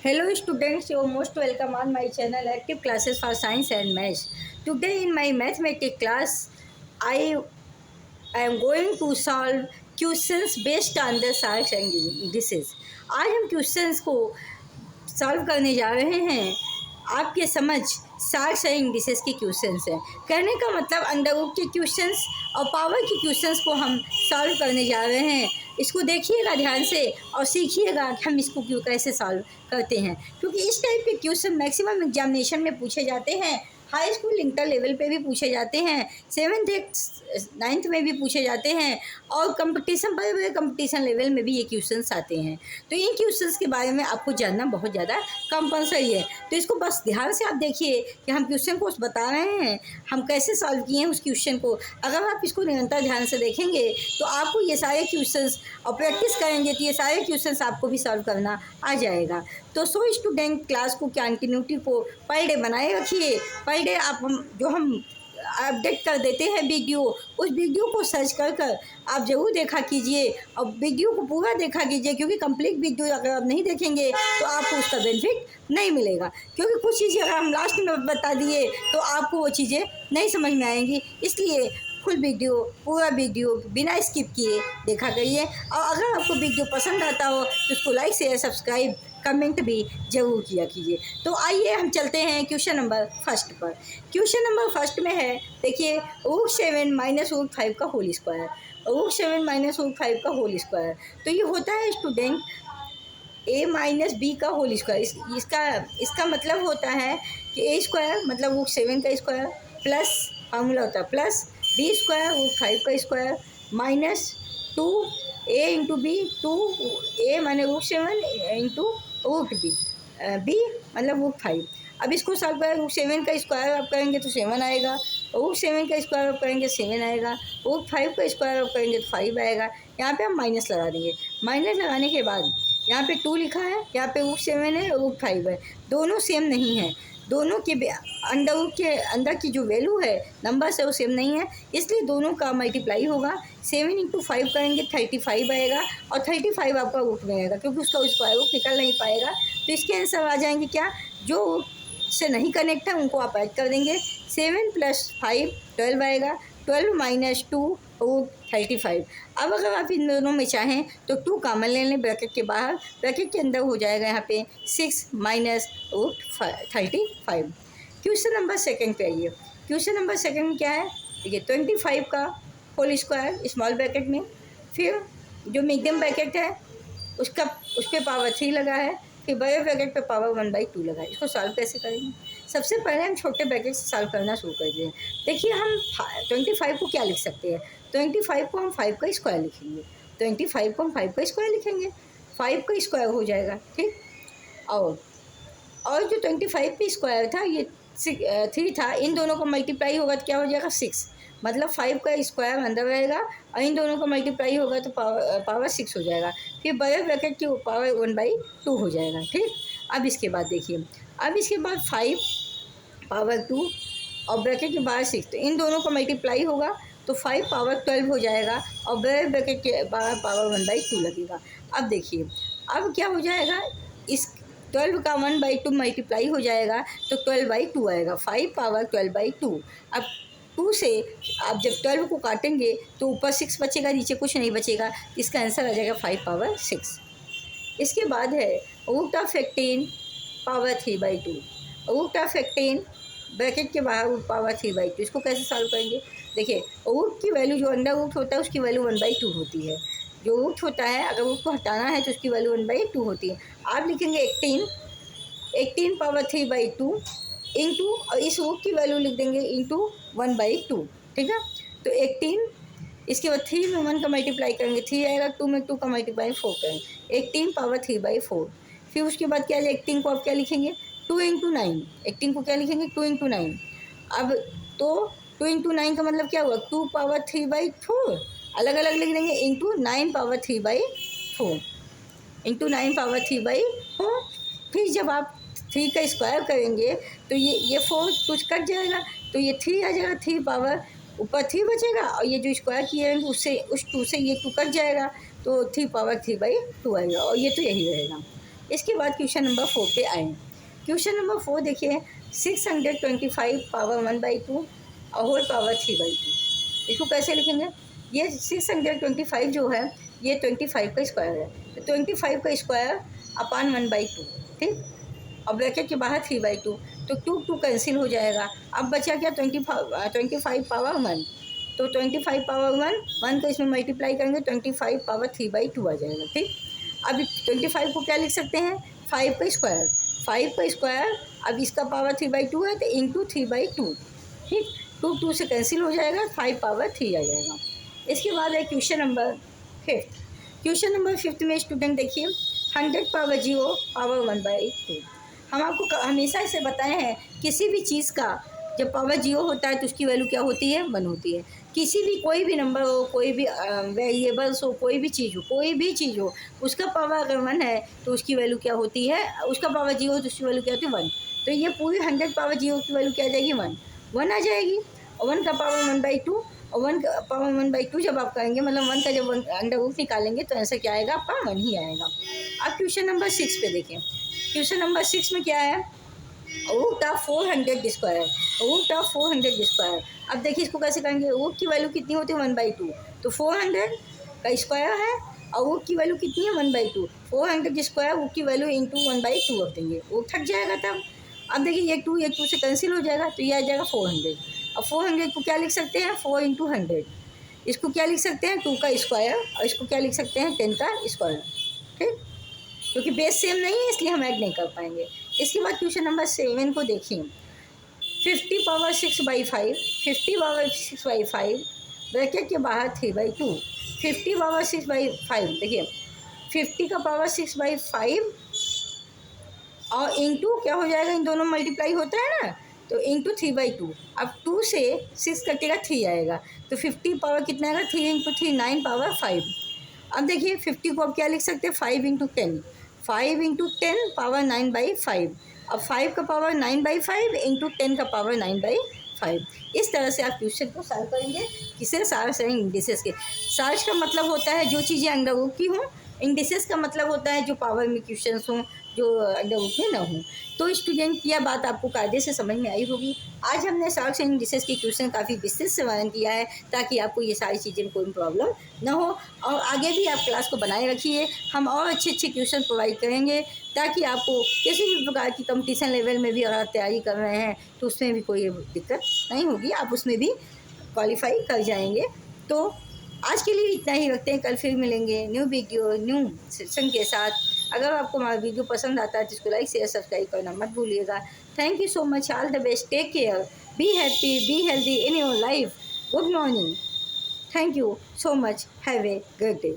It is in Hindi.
Hello students, you are most welcome on my channel Active Classes for Science and Maths. Today in my mathematics class, I am going to solve questions based on the sharks and indices. आज हम क्वेश्चंस को सॉल्व करने जा रहे हैं। आपके समझ शार्क्स एंड इंडिसेस के क्वेश्चंस हैं। कहने का मतलब अंडर रूट के क्वेश्चंस और पावर के क्वेश्चंस को हम सॉल्व करने जा रहे हैं। इसको देखिएगा ध्यान से और सीखिएगा कि हम इसको क्यों कैसे सॉल्व करते हैं, क्योंकि इस टाइप के क्वेश्चन मैक्सिमम एग्जामिनेशन में पूछे जाते हैं। हाई स्कूल इंटर लेवल पे भी पूछे जाते हैं, 7th 9th में भी पूछे जाते हैं और कंपटीशन बड़े बड़े कंपटीशन लेवल में भी ये क्वेश्चंस आते हैं। तो इन क्वेश्चंस के बारे में आपको जानना बहुत ज़्यादा कंपलसरी है। तो इसको बस ध्यान से आप देखिए कि हम क्वेश्चन को बता रहे हैं, हम कैसे सॉल्व किए हैं उस क्वेश्चन को। अगर आप इसको निरंतर ध्यान से देखेंगे तो आपको ये सारे क्वेश्चन्स और प्रैक्टिस करेंगे तो ये सारे क्वेश्चंस आपको भी सॉल्व करना आ जाएगा। तो सो स्टूडेंट क्लास को कंटिन्यूटी को पर डे बनाए रखिए। पर डे हम अपडेट कर देते हैं वीडियो, उस वीडियो को सर्च कर आप ज़रूर देखा कीजिए और वीडियो को पूरा देखा कीजिए, क्योंकि कंप्लीट वीडियो अगर आप नहीं देखेंगे तो आपको उसका बेनिफिट नहीं मिलेगा। क्योंकि कुछ चीज़ें अगर हम लास्ट में बता दिए तो आपको वो चीज़ें नहीं समझ में आएंगी, इसलिए फुल वीडियो पूरा वीडियो बिना स्किप किए देखा करिए। और अगर आपको वीडियो पसंद आता हो तो उसको लाइक शेयर सब्सक्राइब कमेंट भी जरूर किया कीजिए। तो आइए हम चलते हैं क्वेश्चन नंबर फर्स्ट पर। क्वेश्चन नंबर फर्स्ट में है, देखिए √7 - √5 का होल स्क्वायर। √7 - √5 का होल स्क्वायर तो ये होता है स्टूडेंट a - b का होल स्क्वायर। इसका मतलब होता है कि a स्क्वायर मतलब √7 का स्क्वायर प्लस फार्मूला होता है प्लस b स्क्वायर √5 का square minus 2a into B 2a माने √7 इंटू √b b मतलब √5। अब इसको सॉल्व करें, √7 का स्क्वायर आप करेंगे तो 7 आएगा, √7 का स्क्वायर आप करेंगे 7 आएगा, √5 का स्क्वायर आप करेंगे तो 5 आएगा। यहाँ पे हम माइनस लगा देंगे। माइनस लगाने के बाद यहाँ पे 2 लिखा है, यहाँ पे √7 है √5 है, दोनों सेम नहीं है। दोनों के अंदर की जो वैल्यू है नंबर्स है वो सेम नहीं है, इसलिए दोनों का मल्टीप्लाई होगा। 7 इंटू 5 करेंगे 35 आएगा और 35 आपका रूट में आएगा, क्योंकि उसका स्क्वायर रूट निकल नहीं पाएगा। तो इसके आंसर आ जाएंगे क्या, जो से नहीं कनेक्ट है उनको आप ऐड कर देंगे। 7 + 5 12 आएगा, 12 - 2 √35। अब अगर आप इन दोनों में चाहें तो 2 कॉमन ले लें ब्रैकेट के बाहर, ब्रैकेट के अंदर हो जाएगा यहाँ पे 6 - √35। क्वेश्चन नंबर सेकंड पे आइए। क्वेश्चन नंबर सेकंड में क्या है, देखिए 25 का होल स्क्वायर स्मॉल ब्रैकेट में, फिर जो मीडियम ब्रैकेट है उस पर पावर 3 लगा है, फिर बड़े ब्रैकेट पे पावर 1/2 लगा है। इसको सॉल्व कैसे करेंगे, सबसे पहले हम छोटे ब्रैकेट से सॉल्व करना शुरू कर दें। देखिए हम 25 को क्या लिख सकते हैं, 25 को हम 5 का स्क्वायर लिखेंगे, 25 को हम 5 का स्क्वायर लिखेंगे, 5 का स्क्वायर हो जाएगा, ठीक। और जो 25 का स्क्वायर था ये 3 था, इन दोनों का मल्टीप्लाई होगा तो क्या हो जाएगा 6, मतलब 5 का स्क्वायर अंदर रहेगा और इन दोनों का मल्टीप्लाई होगा तो पावर 6 हो जाएगा। फिर बड़े ब्रैकेट की पावर 1/2 हो जाएगा, ठीक। अब इसके बाद देखिए, अब इसके बाद 5 पावर 2 और ब्रैकेट के बाहर 6, तो इन दोनों का मल्टीप्लाई होगा तो 5 पावर 12 हो जाएगा और बड़े ब्रैकेट के बाहर पावर 1/2 लगेगा। अब देखिए अब क्या हो जाएगा, इस 12 का 1/2 मल्टीप्लाई हो जाएगा तो 12/2 आएगा, 5 पावर 12/2। अब 2 से आप जब 12 को काटेंगे तो ऊपर 6 बचेगा, नीचे कुछ नहीं बचेगा, इसका आंसर आ जाएगा 5 पावर 6। इसके बाद है √15 पावर 3/2, √15 ब्रैकेट के बाहर पावर 3/2। इसको कैसे सॉल्व करेंगे, देखिए रूट की वैल्यू जो अंडर रूट होता है उसकी वैल्यू 1/2 होती है, जो रूट होता है अगर रूट को हटाना है तो उसकी वैल्यू 1/2 होती है। आप लिखेंगे 18 पावर 3/2 इंटू, और इस रूट की वैल्यू लिख देंगे इंटू 1/2, ठीक है। तो 18, इसके बाद 3 में 1 का मल्टीप्लाई करेंगे 3 आएगा, 2 में 2 का मल्टीप्लाई 4 करेंगे, 18 पावर 3/4। फिर उसके बाद क्या, 18 को आप क्या लिखेंगे 2 इंटू 9, 18 को क्या लिखेंगे 2 इंटू 9। अब तो 2 इंटू 9 का मतलब क्या हुआ 2 पावर 3/4, अलग अलग लिख देंगे, इंटू 9 पावर 3/4, इंटू 9 पावर 3/4। फिर जब आप 3 का स्क्वायर करेंगे तो ये 4 कुछ कट जाएगा तो ये 3 आ जाएगा, 3 पावर ऊपर 3 बचेगा और ये जो स्क्वायर किए हैं उससे उस 2 से ये 2 कट जाएगा तो 3 पावर 3/2 आएगा और ये तो यही रहेगा। इसके बाद क्वेश्चन नंबर 4 पे आए। क्वेश्चन नंबर 4 देखिए, 625 पावर 1/2 और होल पावर 3/2। इसको कैसे लिखेंगे? ये 625 जो है ये 25 का स्क्वायर है, तो 25 का स्क्वायर अपान 1/2, ठीक। और ब्रैकेट के बाहर 3/2, तो 2 कैंसिल हो जाएगा। अब बचा क्या? 25 पावर 1, तो 25 पावर 1 को इसमें मल्टीप्लाई करेंगे, 25 पावर 3/2 आ जाएगा, ठीक। अब 25 को क्या लिख सकते हैं? 5 का स्क्वायर, 5 का स्क्वायर, अब इसका पावर 3/2 है तो इंटू 3/2, ठीक। 2 से कैंसिल हो जाएगा, 5 पावर 3 आ जाएगा। इसके बाद है क्वेश्चन नंबर 5। क्वेश्चन नंबर 5 में स्टूडेंट देखिए, 100 पावर 0 पावर 1/2। हम आपको हमेशा इसे बताए हैं, किसी भी चीज़ का जब पावर 0 होता है तो उसकी वैल्यू क्या होती है? 1 होती है। किसी भी कोई भी नंबर हो, कोई भी वेरिएबल्स हो, कोई भी चीज़ हो, उसका पावर अगर 1 है तो उसकी वैल्यू क्या होती है? उसका पावर 0 हो तो उसकी वैल्यू क्या होती है? 1। तो ये पूरी 100 पावर 0 की वैल्यू क्या आ जाएगी? 1 आ जाएगी। और 1 का पावर 1/2, और 1 का पावर 1/2 जब आप करेंगे, मतलब 1 का जब अंडर रूट निकालेंगे तो आंसर क्या आएगा? आपका 1 ही आएगा। अब क्वेश्चन नंबर 6 पे देखें। क्वेश्चन नंबर 6 में क्या है? Root of 400 square, root of 400 square. अब देखिए इसको कैसे करेंगे? रूट की वैल्यू कितनी होती है? 1/2, तो 400 का स्क्वायर है, और रूट की वैल्यू कितनी है? 1/2। 400 स्क्वायर रूट की वैल्यू इंटू 1/2 रख देंगे, वो थक जाएगा तब। अब देखिए ये 2 से कैंसिल हो जाएगा, तो ये आ जाएगा 400। अब 400 को क्या लिख सकते हैं? 4 इंटू 100। इसको क्या लिख सकते हैं? 2 का स्क्वायर, और इसको क्या लिख सकते हैं? 10 का स्क्वायर, ठीक। क्योंकि बेस सेम नहीं है इसलिए हम ऐड नहीं कर पाएंगे। इसके बाद क्वेश्चन नंबर 7 को देखिए, 50 पावर 6/5, 50 पावर 6/5 ब्रैकेट के बाहर 3/2, 50 पावर 6/5। देखिए 50 का पावर 6/5 और इंटू क्या हो जाएगा? इन दोनों मल्टीप्लाई होता है ना, तो इंटू 3/2। अब 2 से 6 कटेगा, 3 आएगा, तो 50 पावर कितना आएगा? 3 इंटू 3 9 पावर 5। अब देखिए 50 को अब क्या लिख सकते हैं? 5 इंटू 10, 5 इंटू 10 पावर 9/5। अब 5 का पावर 9/5 इंटू 10 का पावर 9/5। इस तरह से आप क्वेश्चन को सॉल्व करेंगे। किसे? सार्स एंड इंडिसेस के। सार्स का मतलब होता है जो चीज़ें अंडर रूट की हों, इंडिसेस का मतलब होता है जो पावर में क्वेश्चंस हों, जो अंडर रूट में ना हों। तो स्टूडेंट यह बात आपको कायदे से समझ में आई होगी। आज हमने सार्स एंड इंडिसेस के क्वेश्चन काफ़ी विस्तृत से वर्णन किया है, ताकि आपको ये सारी चीज़ें में कोई प्रॉब्लम ना हो, और आगे भी आप क्लास को बनाए रखिए। हम और अच्छे अच्छे क्वेश्चन प्रोवाइड करेंगे, ताकि आपको किसी भी प्रकार की कंपटीशन लेवल में भी अगर आप तैयारी कर रहे हैं तो उसमें भी कोई दिक्कत नहीं होगी, आप उसमें भी क्वालिफाई कर जाएंगे। तो आज के लिए इतना ही रखते हैं, कल फिर मिलेंगे न्यू वीडियो न्यू सेशन के साथ। अगर आपको हमारा वीडियो पसंद आता है तो इसको लाइक शेयर सब्सक्राइब करना मत भूलिएगा। Thank you so much, all the best, take care, be happy, be healthy in your life. Good morning, thank you so much, have a great day.